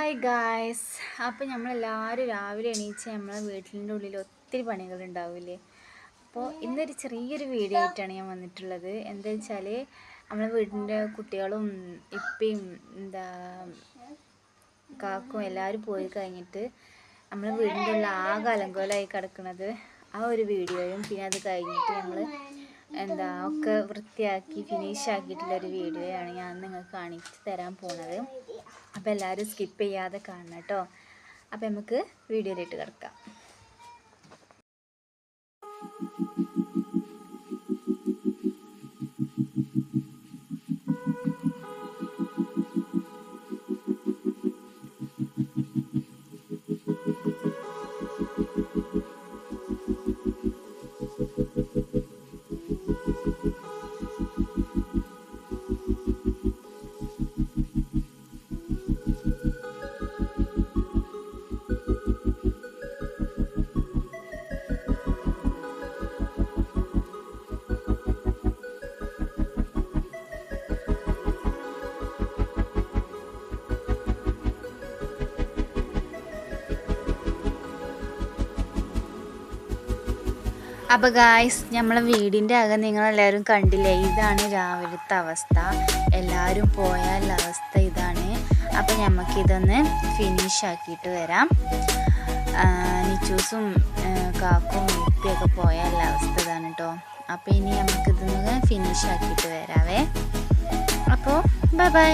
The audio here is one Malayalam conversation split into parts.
Hi guys. അപ്പോൾ നമ്മളെല്ലാവരും രാവിലെ എണീച്ച് നമ്മളെ വീട്ടിൻ്റെ ഉള്ളിൽ ഒത്തിരി പണികളുണ്ടാവില്ലേ. അപ്പോൾ ഇന്നൊരു ചെറിയൊരു വീഡിയോ ആയിട്ടാണ് ഞാൻ വന്നിട്ടുള്ളത്. എന്താ വെച്ചാൽ നമ്മളെ വീടിൻ്റെ കുട്ടികളും ഇപ്പയും കാക്കും എല്ലാവരും പോയി കഴിഞ്ഞിട്ട് നമ്മളെ വീടിൻ്റെ ഉള്ളിൽ ആകെ അലങ്കോലമായി കിടക്കുന്നത് ആ ഒരു വീഡിയോയും പിന്നെ അത് കഴിഞ്ഞിട്ട് നമ്മൾ ഒക്കെ വൃത്തിയാക്കി ഫിനിഷ് ആക്കിയിട്ടുള്ളൊരു വീഡിയോയാണ് ഞാൻ നിങ്ങൾക്ക് കാണിച്ച് തരാൻ പോകുന്നത്. അപ്പോൾ എല്ലാവരും സ്കിപ്പ് ചെയ്യാതെ കാണണം കേട്ടോ. അപ്പോൾ നമുക്ക് വീഡിയോയിലിട്ട് കിടക്കാം. അപ്പോൾ ഗായ്സ്, നമ്മളെ വീടിൻ്റെ അകം നിങ്ങളെല്ലാവരും കണ്ടില്ലേ. ഇതാണ് രാവിലത്തെ അവസ്ഥ. എല്ലാവരും പോയാലുള്ള അവസ്ഥ ഇതാണ്. അപ്പോൾ നമുക്കിതൊന്ന് ഫിനിഷ് ആക്കിയിട്ട് വരാം. നിച്ചൂസും കാക്കും ഇപ്പൊക്കെ പോയാലുള്ള അവസ്ഥ ഇതാണ് കേട്ടോ. അപ്പോൾ ഇനി നമുക്കിതൊന്ന് ഫിനിഷ് ആക്കിയിട്ട് വരാവേ. അപ്പോൾ ബൈ ബൈ.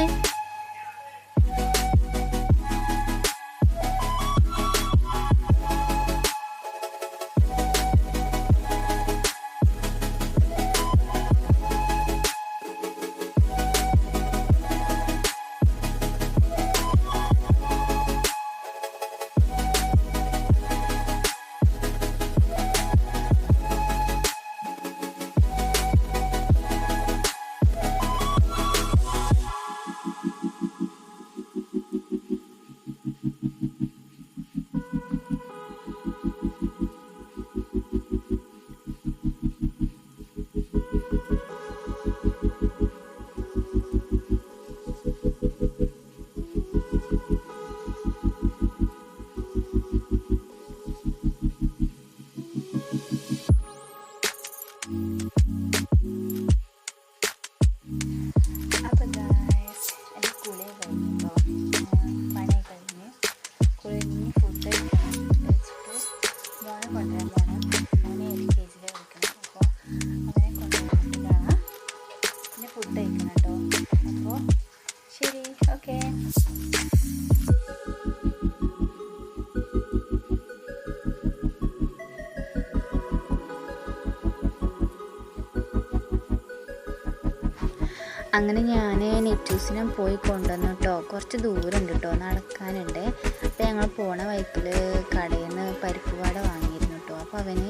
അങ്ങനെ ഞാൻ നെറ്റൂസിനെ പോയി കൊണ്ടുവന്നു കേട്ടോ. കുറച്ച് ദൂരമുണ്ട് കേട്ടോ, നടക്കാനുണ്ട്. അപ്പോൾ ഞങ്ങൾ പോണ വഴിക്കിൽ കടയിൽ നിന്ന് പരിപ്പ് വട വാങ്ങിയിരുന്നു കേട്ടോ. അപ്പോൾ അവന്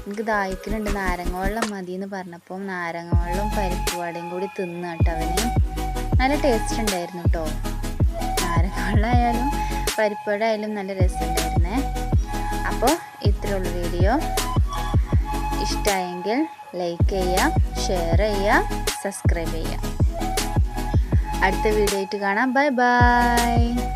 എനിക്ക് ദാഹിക്കലുണ്ട്, നാരങ്ങ വെള്ളം മതി എന്ന് പറഞ്ഞപ്പോൾ നാരങ്ങ വെള്ളവും പരിപ്പ് വടയും കൂടി തിന്നു കേട്ടോ. അവന് നല്ല ടേസ്റ്റ് ഉണ്ടായിരുന്നു കേട്ടോ. നാരങ്ങ വെള്ളം ആയാലും പരിപ്പ് വട ആയാലും നല്ല രസമുണ്ടായിരുന്നേ. അപ്പോൾ ഇത്രയുള്ള വീഡിയോ ഇഷ്ടമായെങ്കിൽ ലൈക്ക് ചെയ്യുക, ഷെയർ ചെയ്യുക, സബ്സ്ക്രൈബ് ചെയ്യുക. അടുത്ത വീഡിയോ ആയിട്ട് കാണാം. Bye bye.